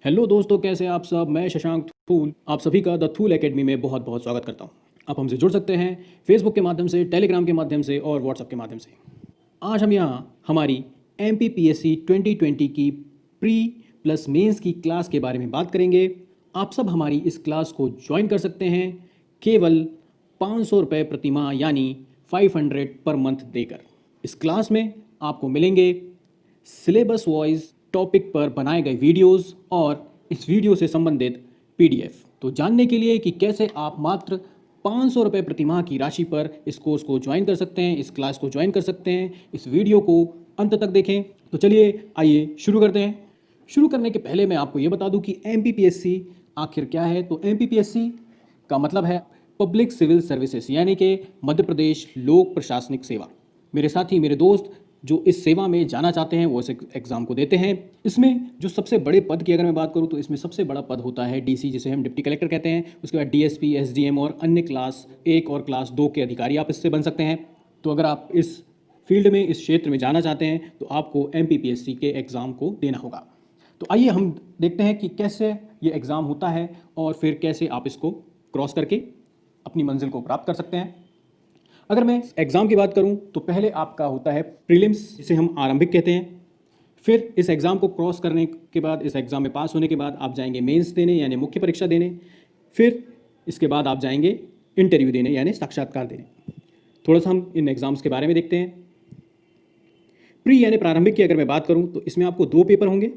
Hello दोस्तों, कैसे हैं आप सब। मैं शशांक थूल आप सभी का द थूल एकेडमी में बहुत बहुत स्वागत करता हूं। आप हमसे जुड़ सकते हैं फेसबुक के माध्यम से, टेलीग्राम के माध्यम से और व्हाट्सएप के माध्यम से। आज हम यहाँ हमारी MPPSC 2020 की प्री प्लस मेंस की क्लास के बारे में बात करेंगे। आप सब हमारी इस क्लास को ज्वाइन कर सकते हैं केवल 500 रुपये प्रति माह यानी 500 पर मंथ देकर। इस क्लास में आपको मिलेंगे सिलेबस वाइज टॉपिक पर बनाए गए वीडियोस और इस वीडियो से संबंधित PDF। तो जानने के लिए कि कैसे आप मात्र 500 रुपये प्रति माह की राशि पर इस कोर्स को ज्वाइन कर सकते हैं, इस क्लास को ज्वाइन कर सकते हैं, इस वीडियो को अंत तक देखें। तो चलिए आइए शुरू करते हैं। शुरू करने के पहले मैं आपको ये बता दूं कि MPPSC आखिर क्या है। तो MPPSC का मतलब है पब्लिक सिविल सर्विसेज यानी कि मध्य प्रदेश लोक प्रशासनिक सेवा। मेरे साथी, मेरे दोस्त जो इस सेवा में जाना चाहते हैं वो इस एग्ज़ाम को देते हैं। इसमें जो सबसे बड़े पद की अगर मैं बात करूं तो इसमें सबसे बड़ा पद होता है DC, जिसे हम डिप्टी कलेक्टर कहते हैं। उसके बाद DSP, SDM और अन्य क्लास 1 और क्लास 2 के अधिकारी आप इससे बन सकते हैं। तो अगर आप इस फील्ड में, इस क्षेत्र में जाना चाहते हैं तो आपको MPPSC के एग्ज़ाम को देना होगा। तो आइए हम देखते हैं कि कैसे ये एग्ज़ाम होता है और फिर कैसे आप इसको क्रॉस करके अपनी मंजिल को प्राप्त कर सकते हैं। अगर मैं एग्ज़ाम की बात करूं तो पहले आपका होता है प्रीलिम्स, जिसे हम आरंभिक कहते हैं। फिर इस एग्ज़ाम को क्रॉस करने के बाद, इस एग्ज़ाम में पास होने के बाद आप जाएंगे मेंस देने यानी मुख्य परीक्षा देने। फिर इसके बाद आप जाएंगे इंटरव्यू देने यानी साक्षात्कार देने। थोड़ा सा हम इन एग्ज़ाम्स के बारे में देखते हैं। प्री यानी प्रारंभिक की अगर मैं बात करूं तो इसमें आपको 2 पेपर होंगे।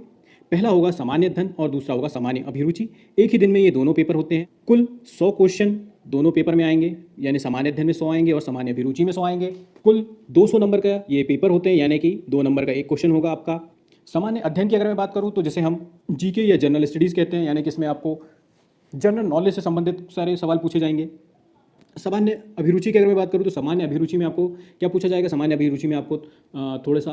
पहला होगा सामान्य अध्ययन और दूसरा होगा सामान्य अभिरुचि। एक ही दिन में ये दोनों पेपर होते हैं। कुल 100 क्वेश्चन दोनों पेपर में आएंगे, यानी सामान्य अध्ययन में 100 आएंगे और सामान्य अभिरुचि में 100 आएंगे। कुल 200 नंबर का ये पेपर होते हैं, यानी कि 2 नंबर का एक क्वेश्चन होगा आपका। सामान्य अध्ययन की अगर मैं बात करूँ तो जैसे हम GK या जनरल स्टडीज़ कहते हैं, यानी कि इसमें आपको जनरल नॉलेज से संबंधित सारे सवाल पूछे जाएंगे। सामान्य अभिरुचि की अगर मैं बात करूँ तो सामान्य अभिरुचि में आपको क्या पूछा जाएगा। सामान्य अभिरुचि में आपको थोड़ा सा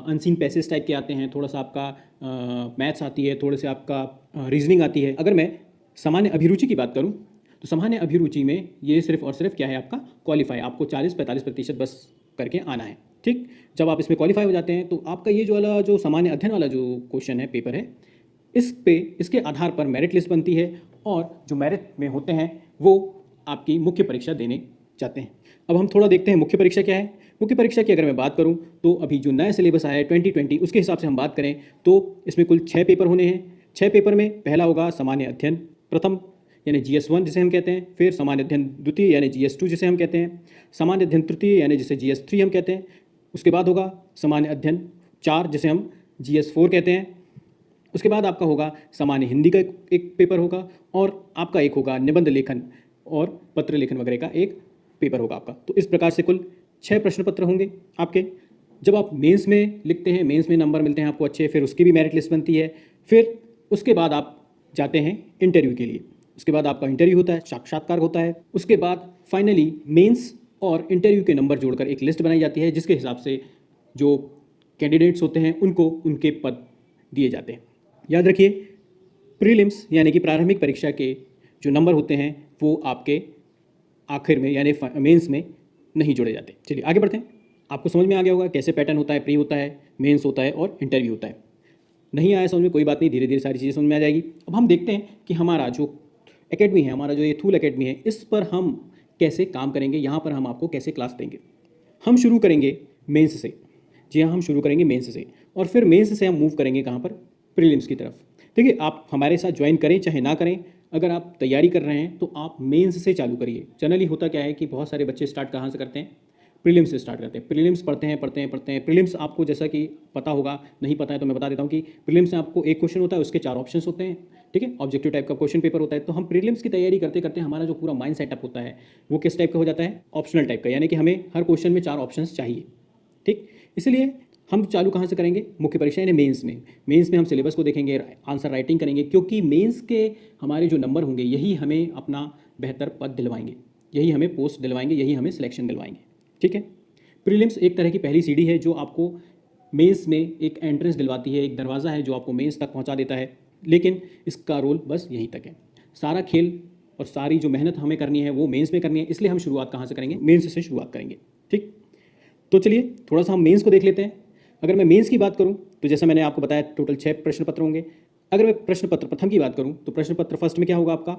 अनसीन पैसेज टाइप के आते हैं, थोड़ा सा आपका मैथ्स आती है, थोड़े से आपका रीजनिंग आती है। अगर मैं सामान्य अभिरुचि की बात करूँ तो सामान्य अभिरुचि में ये सिर्फ और सिर्फ क्या है, आपका क्वालिफाई, आपको 40-45% बस करके आना है। ठीक, जब आप इसमें क्वालिफाई हो जाते हैं तो आपका ये जो वाला जो सामान्य अध्ययन वाला जो क्वेश्चन है, पेपर है, इसके आधार पर मेरिट लिस्ट बनती है और जो मेरिट में होते हैं वो आपकी मुख्य परीक्षा देने जाते हैं। अब हम थोड़ा देखते हैं मुख्य परीक्षा क्या है। मुख्य परीक्षा की अगर मैं बात करूं तो अभी जो नया सिलेबस आया है 2020, उसके हिसाब से हम बात करें तो इसमें कुल 6 पेपर होने हैं। 6 पेपर में पहला होगा सामान्य अध्ययन प्रथम यानी GS1 जिसे हम कहते हैं। फिर सामान्य अध्ययन द्वितीय यानी GS2 जिसे हम कहते हैं। सामान्य अध्ययन तृतीय यानी जिसे GS3 हम कहते हैं। उसके बाद होगा सामान्य अध्ययन 4 जिसे हम GS4 कहते हैं। उसके बाद आपका होगा सामान्य हिंदी का एक पेपर होगा और आपका एक होगा निबंध लेखन और पत्र लेखन वगैरह का एक पेपर होगा आपका। तो इस प्रकार से कुल 6 प्रश्न पत्र होंगे आपके। जब आप मेंस में लिखते हैं, मेंस में नंबर मिलते हैं आपको अच्छे, फिर उसकी भी मेरिट लिस्ट बनती है। फिर उसके बाद आप जाते हैं इंटरव्यू के लिए। उसके बाद आपका इंटरव्यू होता है, साक्षात्कार होता है। उसके बाद फाइनली मेंस और इंटरव्यू के नंबर जोड़कर एक लिस्ट बनाई जाती है, जिसके हिसाब से जो कैंडिडेट्स होते हैं उनको उनके पद दिए जाते हैं। याद रखिए, प्रीलिम्स यानी कि प्रारंभिक परीक्षा के जो नंबर होते हैं वो आपके आखिर में यानी मेंस में नहीं जोड़े जाते। चलिए आगे बढ़ते हैं। आपको समझ में आ गया होगा कैसे पैटर्न होता है, प्री होता है, मेंस होता है और इंटरव्यू होता है। नहीं आया समझ में, कोई बात नहीं, धीरे धीरे सारी चीज़ें समझ में आ जाएगी। अब हम देखते हैं कि हमारा जो एकेडमी है, हमारा जो ये थूल एकेडमी है, इस पर हम कैसे काम करेंगे, यहाँ पर हम आपको कैसे क्लास देंगे। हम शुरू करेंगे मेंस से। जी हाँ, हम शुरू करेंगे मेंस से और फिर मेंस से हम मूव करेंगे कहाँ पर, प्रीलिम्स की तरफ। देखिए, आप हमारे साथ ज्वाइन करें चाहे ना करें, अगर आप तैयारी कर रहे हैं तो आप मेंस से चालू करिए। जनरली होता क्या है कि बहुत सारे बच्चे स्टार्ट कहाँ से करते हैं, प्रीलिम्स से स्टार्ट करते हैं। प्रीलिम्स पढ़ते हैं। प्रीलिम्स आपको जैसा कि पता होगा, नहीं पता है तो मैं बता देता हूँ कि प्रीलिम्स में आपको एक क्वेश्चन होता है, उसके 4 ऑप्शंस होते हैं। ठीक है, ऑब्जेक्टिव टाइप का क्वेश्चन पेपर होता है। तो हम प्रीलिम्स की तैयारी करते करते हमारा जो पूरा माइंड सेटअप होता है वो किस टाइप का हो जाता है, ऑप्शनल टाइप का, यानी कि हमें हर क्वेश्चन में 4 ऑप्शंस चाहिए। ठीक, इसलिए हम चालू कहाँ से करेंगे, मुख्य परीक्षा यानी मेंस में। मेंस में हम सिलेबस को देखेंगे, आंसर राइटिंग करेंगे, क्योंकि मेंस के हमारे जो नंबर होंगे यही हमें अपना बेहतर पद दिलवाएंगे, यही हमें पोस्ट दिलवाएंगे, यही हमें सिलेक्शन दिलवाएंगे। ठीक है, प्रीलिम्स एक तरह की पहली सीढ़ी है जो आपको मेंस में एक एंट्रेंस दिलवाती है, एक दरवाज़ा है जो आपको मेंस तक पहुँचा देता है। लेकिन इसका रोल बस यहीं तक है। सारा खेल और सारी जो मेहनत हमें करनी है वो मेंस में करनी है, इसलिए हम शुरुआत कहाँ से करेंगे, मेंस से शुरुआत करेंगे। ठीक, तो चलिए थोड़ा सा हम मेंस को देख लेते हैं। अगर मैं मेंस की बात करूं तो जैसा मैंने आपको बताया टोटल 6 प्रश्न पत्र होंगे। अगर मैं प्रश्न पत्र प्रथम की बात करूं तो प्रश्न पत्र फर्स्ट में क्या होगा आपका,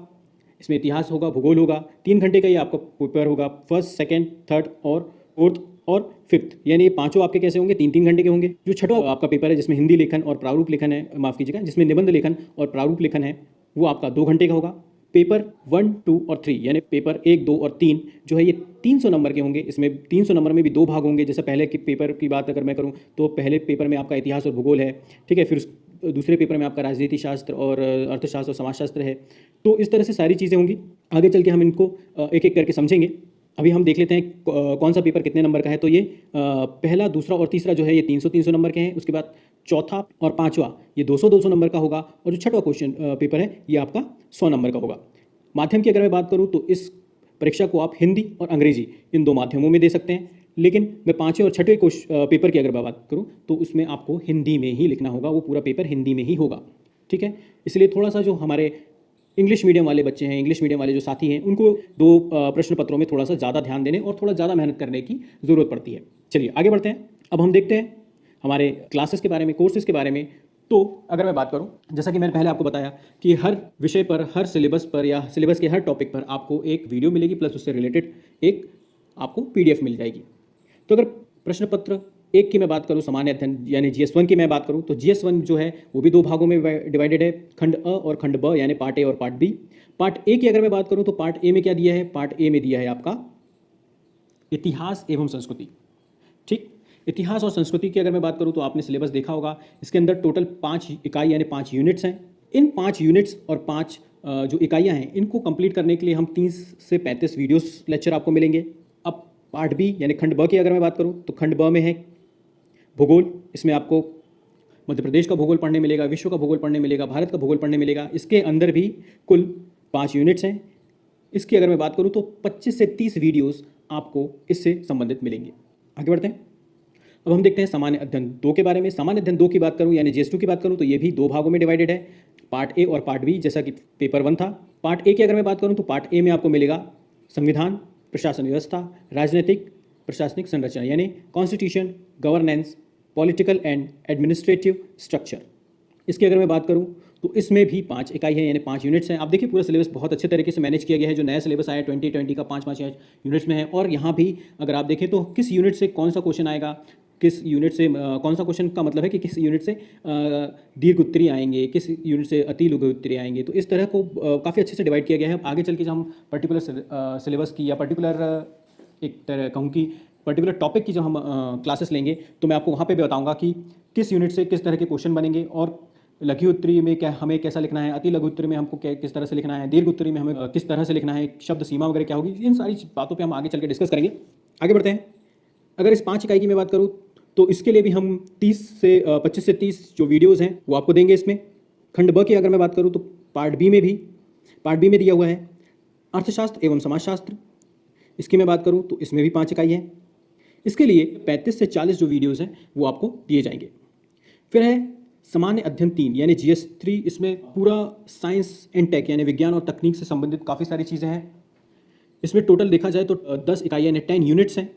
इसमें इतिहास होगा, भूगोल होगा, 3 घंटे का ये आपका पेपर होगा, फर्स्ट सेकंड थर्ड और फोर्थ और फिफ्थ, यानी ये पांचों आपके कैसे होंगे, 3 3 घंटे के होंगे। जो छठवां आपका पेपर है जिसमें हिंदी लेखन और प्रारूप लेखन है, माफ कीजिएगा, जिसमें निबंध लेखन और प्रारूप लेखन है, वो आपका 2 घंटे का होगा। पेपर 1 2 और 3 यानी पेपर 1 2 और 3 जो है ये 300 नंबर के होंगे। इसमें 300 नंबर में भी 2 भाग होंगे। जैसे पहले के पेपर की बात अगर मैं करूं तो पहले पेपर में आपका इतिहास और भूगोल है, ठीक है, फिर दूसरे पेपर में आपका राजनीति शास्त्र और अर्थशास्त्र और समाजशास्त्र है। तो इस तरह से सारी चीज़ें होंगी। आगे चल के हम इनको एक एक करके समझेंगे। अभी हम देख लेते हैं कौन सा पेपर कितने नंबर का है। तो ये पहला, दूसरा और तीसरा जो है ये 300 नंबर के हैं। उसके बाद चौथा और पांचवा ये 200 नंबर का होगा, और जो छठवां क्वेश्चन पेपर है ये आपका 100 नंबर का होगा। माध्यम की अगर मैं बात करूं तो इस परीक्षा को आप हिंदी और अंग्रेजी इन 2 माध्यमों में दे सकते हैं, लेकिन मैं पाँचवें और छठवें पेपर की अगर मैं बात करूं तो उसमें आपको हिंदी में ही लिखना होगा, वो पूरा पेपर हिंदी में ही होगा, ठीक है। इसलिए थोड़ा सा जो हमारे इंग्लिश मीडियम वाले बच्चे हैं, इंग्लिश मीडियम वाले जो साथी हैं, उनको 2 प्रश्न पत्रों में थोड़ा सा ज़्यादा ध्यान देने और थोड़ा ज़्यादा मेहनत करने की ज़रूरत पड़ती है। चलिए आगे बढ़ते हैं। अब हम देखते हैं हमारे क्लासेस के बारे में, कोर्सेज के बारे में। तो अगर मैं बात करूं, जैसा कि मैंने पहले आपको बताया कि हर विषय पर, हर सिलेबस पर या सिलेबस के हर टॉपिक पर आपको एक वीडियो मिलेगी, प्लस उससे रिलेटेड एक आपको PDF मिल जाएगी। तो अगर प्रश्न पत्र 1 की मैं बात करूं, सामान्य अध्ययन यानी GS1 की मैं बात करूं, तो GS1 जो है वो भी 2 भागों में डिवाइडेड है, खंड अ और खंड ब, यानी पार्ट ए और पार्ट बी। पार्ट ए की अगर मैं बात करूं तो पार्ट ए में क्या दिया है, पार्ट ए में दिया है आपका इतिहास एवं संस्कृति, ठीक। इतिहास और संस्कृति की अगर मैं बात करूं तो आपने सिलेबस देखा होगा, इसके अंदर टोटल 5 इकाई यानी 5 यूनिट्स हैं। इन 5 यूनिट्स और 5 जो इकाइयां हैं, इनको कंप्लीट करने के लिए हम 30 से 35 वीडियोस लेक्चर आपको मिलेंगे। अब पार्ट बी यानी खंड ब की अगर मैं बात करूं तो खंड ब में है भूगोल। इसमें आपको मध्य प्रदेश का भूगोल पढ़ने मिलेगा, विश्व का भूगोल पढ़ने मिलेगा, भारत का भूगोल पढ़ने मिलेगा। इसके अंदर भी कुल 5 यूनिट्स हैं। इसकी अगर मैं बात करूं तो 25 से 30 वीडियोस आपको इससे संबंधित मिलेंगे। आगे बढ़ते हैं। अब हम देखते हैं सामान्य अध्ययन 2 के बारे में। सामान्य अध्ययन 2 की बात करूं यानी GS2 की बात करूं तो ये भी 2 भागों में डिवाइडेड है, पार्ट ए और पार्ट बी, जैसा कि पेपर 1 था। पार्ट ए की अगर मैं बात करूं तो पार्ट ए में आपको मिलेगा संविधान, प्रशासन व्यवस्था, राजनीतिक प्रशासनिक संरचना यानी constitution, governance, political and administrative structure. इसकी अगर मैं बात करूं तो इसमें भी 5 इकाई है यानी 5 यूनिट्स हैं। आप देखिए पूरा सिलेबस बहुत अच्छे तरीके से मैनेज किया गया है। जो नया सिलेबस आया 2020 का 5 यूनिट्स में है, और यहाँ भी अगर आप देखें तो किस यूनिट से कौन सा क्वेश्चन आएगा, किस यूनिट से कौन सा क्वेश्चन का मतलब है कि किस यूनिट से दीर्घ उत्तरीय आएंगे, किस यूनिट से अति लघु उत्तरीय आएंगे। तो इस तरह को काफ़ी अच्छे से डिवाइड किया गया है। आगे चल के जब हम पर्टिकुलर सिलेबस की या पर्टिकुलर एक तरह कहूँ कि पर्टिकुलर टॉपिक की जब हम क्लासेस लेंगे तो मैं आपको वहाँ पे भी बताऊँगा कि किस यूनिट से किस तरह के क्वेश्चन बनेंगे, और लघु उत्तरीय में क्या हमें कैसा लिखना है, अति लघु उत्तरीय में हमको किस तरह से लिखना है, दीर्घ उत्तरीय में हमें किस तरह से लिखना है, शब्द सीमा वगैरह क्या होगी। इन सारी बातों पे हम आगे चल के डिस्कस करेंगे। आगे बढ़ते हैं। अगर इस 5 इकाई की मैं बात करूँ तो इसके लिए भी हम 25 से 30 जो वीडियोज़ हैं वो आपको देंगे। इसमें खंड ब की अगर मैं बात करूँ तो पार्ट बी में दिया हुआ है अर्थशास्त्र एवं समाजशास्त्र। इसकी मैं बात करूँ तो इसमें भी 5 इकाई है। इसके लिए 35 से 40 जो वीडियोज़ हैं वो आपको दिए जाएंगे। फिर है सामान्य अध्ययन 3 यानी GS3। इसमें पूरा साइंस एंड टेक यानी विज्ञान और तकनीक से संबंधित काफ़ी सारी चीज़ें हैं। इसमें टोटल देखा जाए तो 10 इकाई यानी 10 यूनिट्स हैं।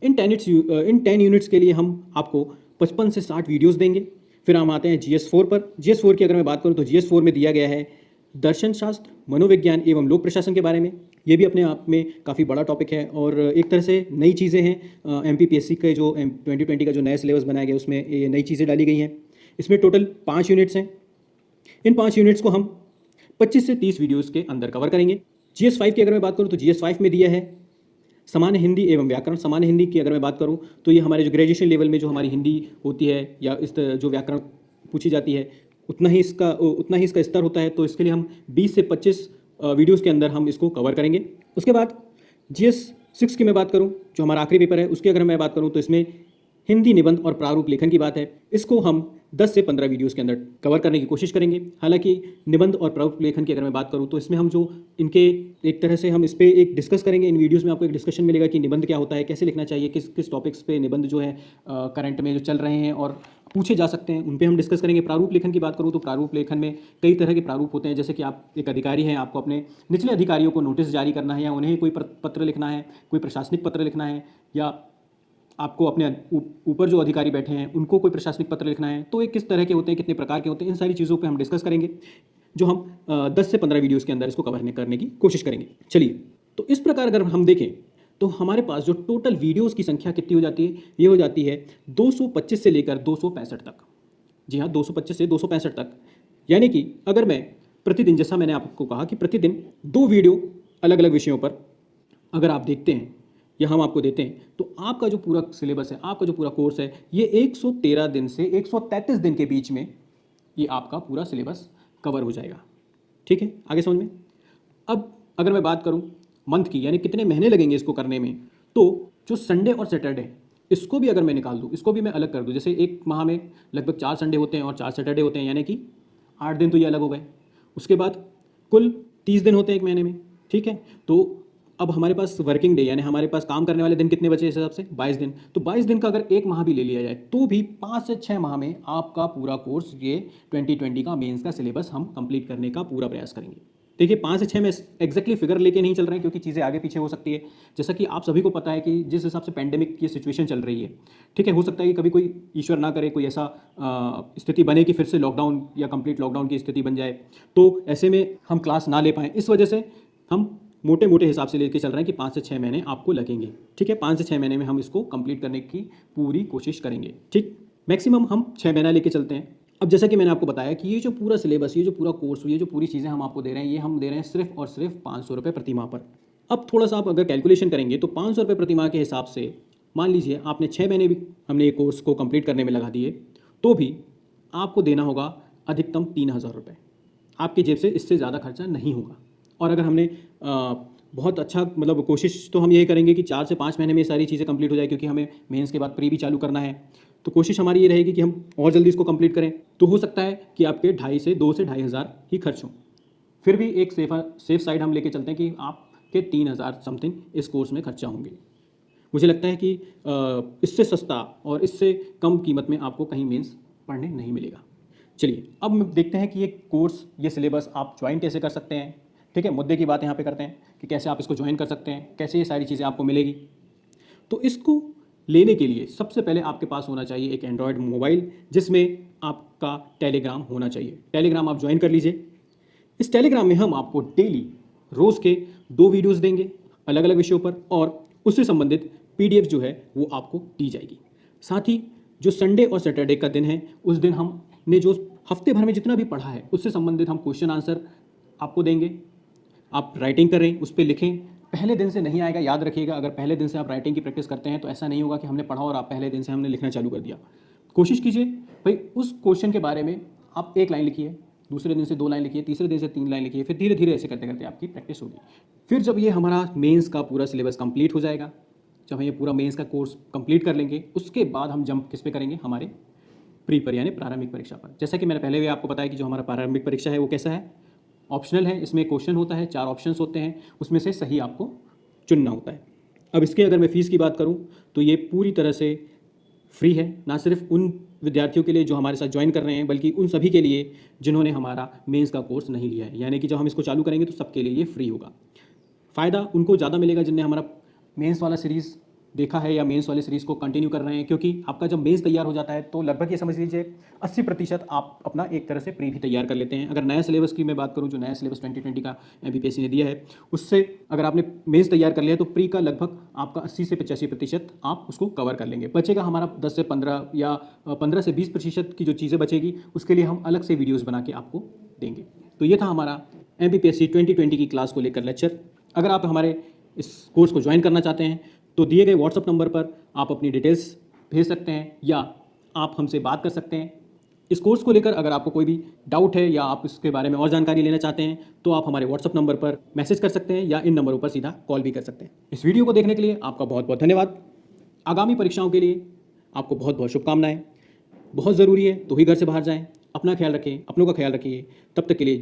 इन 10 यूनिट्स के लिए हम आपको 55 से 60 वीडियोस देंगे। फिर हम आते हैं GS4 पर। GS4 की अगर मैं बात करूं तो GS4 में दिया गया है दर्शन शास्त्र, मनोविज्ञान एवं लोक प्रशासन के बारे में। ये भी अपने आप में काफ़ी बड़ा टॉपिक है और एक तरह से नई चीज़ें हैं। MPPSC के जो 2020 का जो नया सिलेबस बनाया गया उसमें ये नई चीज़ें डाली गई हैं। इसमें टोटल 5 यूनिट्स हैं। इन 5 यूनिट्स को हम 25 से 30 वीडियोज़ के अंदर कवर करेंगे। GS5 की अगर मैं बात करूँ तो GS5 में दिया है सामान्य हिंदी एवं व्याकरण। सामान्य हिंदी की अगर मैं बात करूं तो ये हमारे जो ग्रेजुएशन लेवल में जो हमारी हिंदी होती है या इस जो व्याकरण पूछी जाती है उतना ही इसका स्तर होता है। तो इसके लिए हम 20 से 25 वीडियोज़ के अंदर हम इसको कवर करेंगे। उसके बाद GS6 की मैं बात करूं जो हमारा आखिरी पेपर है उसकी अगर मैं बात करूं तो इसमें हिंदी निबंध और प्रारूप लेखन की बात है। इसको हम 10 से 15 वीडियोज़ के अंदर कवर करने की कोशिश करेंगे। हालांकि निबंध और प्रारूप लेखन की अगर मैं बात करूं तो इसमें हम जो इनके एक तरह से हम इस पर एक डिस्कस करेंगे। इन वीडियोज़ में आपको एक डिस्कशन मिलेगा कि निबंध क्या होता है, कैसे लिखना चाहिए, किस किस टॉपिक्स पे निबंध जो है करंट में जो चल रहे हैं और पूछे जा सकते हैं उन पे हम डिस्कस करेंगे। प्रारूप लेखन की बात करूँ तो प्रारूप लेखन में कई तरह के प्रारूप होते हैं। जैसे कि आप एक अधिकारी हैं, आपको अपने निचले अधिकारियों को नोटिस जारी करना है या उन्हें कोई पत्र लिखना है, कोई प्रशासनिक पत्र लिखना है या आपको अपने ऊपर जो अधिकारी बैठे हैं उनको कोई प्रशासनिक पत्र लिखना है तो ये किस तरह के होते हैं, कितने प्रकार के होते हैं, इन सारी चीज़ों पे हम डिस्कस करेंगे, जो हम 10 से 15 वीडियोज़ के अंदर इसको कवर करने की कोशिश करेंगे। चलिए, तो इस प्रकार अगर हम देखें तो हमारे पास जो टोटल वीडियोज़ की संख्या कितनी हो जाती है, ये हो जाती है 225 से लेकर 265 तक। जी हाँ, 225 से 265 तक। यानी कि अगर मैं प्रतिदिन, जैसा मैंने आपको कहा कि प्रतिदिन 2 वीडियो अलग अलग विषयों पर अगर आप देखते हैं या हम आपको देते हैं, तो आपका जो पूरा सिलेबस है, आपका जो पूरा कोर्स है, ये 113 दिन से 133 दिन के बीच में ये आपका पूरा सिलेबस कवर हो जाएगा। ठीक है, आगे समझ में। अब अगर मैं बात करूं मंथ की, यानी कितने महीने लगेंगे इसको करने में, तो जो संडे और सैटरडे इसको भी अगर मैं निकाल दूं, इसको भी मैं अलग कर दूं, जैसे एक माह में लगभग 4 संडे होते हैं और 4 सैटरडे होते हैं, यानी कि 8 दिन तो ये अलग हो गए। उसके बाद कुल 30 दिन होते हैं एक महीने में। ठीक है, तो अब हमारे पास वर्किंग डे, यानी हमारे पास काम करने वाले दिन कितने बचे इस हिसाब से, 22 दिन। तो 22 दिन का अगर एक माह भी ले लिया जाए तो भी 5 से 6 माह में आपका पूरा कोर्स, ये 2020 का मेंस का सिलेबस हम कंप्लीट करने का पूरा प्रयास करेंगे। देखिए, 5 से 6 में एग्जैक्टली फिगर लेके नहीं चल रहे हैं, क्योंकि चीज़ें आगे पीछे हो सकती है। जैसा कि आप सभी को पता है कि जिस हिसाब से पैंडेमिक की सिचुएशन चल रही है, ठीक है, हो सकता है कि कभी कोई ईश्वर ना करे कोई ऐसा स्थिति बने कि फिर से लॉकडाउन या कंप्लीट लॉकडाउन की स्थिति बन जाए, तो ऐसे में हम क्लास ना ले पाएँ। इस वजह से हम मोटे मोटे हिसाब से लेके चल रहे हैं कि 5 से 6 महीने आपको लगेंगे। ठीक है, 5 से 6 महीने में हम इसको कंप्लीट करने की पूरी कोशिश करेंगे। ठीक, मैक्सिमम हम 6 महीना लेके चलते हैं। अब जैसा कि मैंने आपको बताया कि ये जो पूरा सिलेबस, ये जो पूरा कोर्स, ये जो पूरी चीज़ें हम आपको दे रहे हैं, ये हम दे रहे हैं सिर्फ और सिर्फ 500 रुपये प्रति माह पर। अब थोड़ा सा आप अगर कैलकुलेशन करेंगे तो 500 रुपये प्रति माह के हिसाब से मान लीजिए आपने 6 महीने भी हमने ये कोर्स को कंप्लीट करने में लगा दिए, तो भी आपको देना होगा अधिकतम 3000 रुपये। आपकी जेब से इससे ज़्यादा खर्चा नहीं होगा। और अगर हमने बहुत अच्छा, मतलब कोशिश तो हम यही करेंगे कि 4 से 5 महीने में ये सारी चीज़ें कंप्लीट हो जाए, क्योंकि हमें मेंस के बाद प्री भी चालू करना है। तो कोशिश हमारी ये रहेगी कि हम और जल्दी इसको कंप्लीट करें। तो हो सकता है कि आपके 2 से ढाई हज़ार ही खर्च हों। फिर भी एक सेफ साइड हम लेके चलते हैं कि आपके 3000 समथिंग इस कोर्स में खर्चा होंगे। मुझे लगता है कि इससे सस्ता और इससे कम कीमत में आपको कहीं मेंस पढ़ने नहीं मिलेगा। चलिए, अब देखते हैं कि ये कोर्स, ये सिलेबस आप ज्वाइन कैसे कर सकते हैं। ठीक है, मुद्दे की बात यहाँ पे करते हैं कि कैसे आप इसको ज्वाइन कर सकते हैं, कैसे ये सारी चीज़ें आपको मिलेगी। तो इसको लेने के लिए सबसे पहले आपके पास होना चाहिए एक एंड्रॉयड मोबाइल, जिसमें आपका टेलीग्राम होना चाहिए। टेलीग्राम आप ज्वाइन कर लीजिए। इस टेलीग्राम में हम आपको डेली रोज़ के 2 वीडियोज़ देंगे अलग अलग विषयों पर, और उससे संबंधित PDF जो है वो आपको दी जाएगी। साथ ही जो संडे और सैटरडे का दिन है, उस दिन हमने जो हफ्ते भर में जितना भी पढ़ा है उससे संबंधित हम क्वेश्चन आंसर आपको देंगे। आप राइटिंग करें, उस पर लिखें। पहले दिन से नहीं आएगा, याद रखिएगा। अगर पहले दिन से आप राइटिंग की प्रैक्टिस करते हैं तो ऐसा नहीं होगा कि हमने पढ़ा और आप पहले दिन से हमने लिखना चालू कर दिया। कोशिश कीजिए भाई, उस क्वेश्चन के बारे में आप 1 लाइन लिखिए, दूसरे दिन से 2 लाइन लिखिए, तीसरे दिन से 3 लाइन लिखिए, फिर धीरे धीरे ऐसे करते करते आपकी प्रैक्टिस होगी। फिर जब ये हमारा मेंस का पूरा सिलेबस कंप्लीट हो जाएगा, जब हम ये पूरा मेंस का कोर्स कंप्लीट कर लेंगे, उसके बाद हम जंप किस पे करेंगे, हमारे प्री पर, यानी प्रारंभिक परीक्षा पर। जैसा कि मैंने पहले भी आपको बताया कि जो हमारा प्रारंभिक परीक्षा है वो कैसा है, ऑप्शनल है। इसमें क्वेश्चन होता है, 4 ऑप्शंस होते हैं, उसमें से सही आपको चुनना होता है। अब इसके अगर मैं फ़ीस की बात करूं तो ये पूरी तरह से फ्री है, ना सिर्फ उन विद्यार्थियों के लिए जो हमारे साथ ज्वाइन कर रहे हैं, बल्कि उन सभी के लिए जिन्होंने हमारा मेंस का कोर्स नहीं लिया है। यानी कि जब हम इसको चालू करेंगे तो सबके लिए ये फ्री होगा। फ़ायदा उनको ज़्यादा मिलेगा जिनने हमारा मेंस वाला सीरीज़ देखा है या मेंस वाले सीरीज़ को कंटिन्यू कर रहे हैं, क्योंकि आपका जब मेंस तैयार हो जाता है तो लगभग ये समझ लीजिए 80% आप अपना एक तरह से प्री भी तैयार कर लेते हैं। अगर नया सिलेबस की मैं बात करूं, जो नया सिलेबस 2020 का MPPSC ने दिया है, उससे अगर आपने मेंस तैयार कर लिया तो प्री का लगभग आपका 80 से 85% आप उसको कवर कर लेंगे। बचेगा हमारा 10 से 15 या 15 से 20% की जो चीज़ें बचेगी, उसके लिए हम अलग से वीडियोज़ बना के आपको देंगे। तो ये था हमारा MPPSC 2020 की क्लास को लेकर लेक्चर। अगर आप हमारे इस कोर्स को ज्वाइन करना चाहते हैं तो दिए गए व्हाट्सअप नंबर पर आप अपनी डिटेल्स भेज सकते हैं या आप हमसे बात कर सकते हैं। इस कोर्स को लेकर अगर आपको कोई भी डाउट है या आप इसके बारे में और जानकारी लेना चाहते हैं तो आप हमारे व्हाट्सअप नंबर पर मैसेज कर सकते हैं या इन नंबरों पर सीधा कॉल भी कर सकते हैं। इस वीडियो को देखने के लिए आपका बहुत बहुत धन्यवाद। आगामी परीक्षाओं के लिए आपको बहुत बहुत शुभकामनाएं। बहुत ज़रूरी है तो ही घर से बाहर जाएं। अपना ख्याल रखें, अपनों का ख्याल रखिए। तब तक के लिए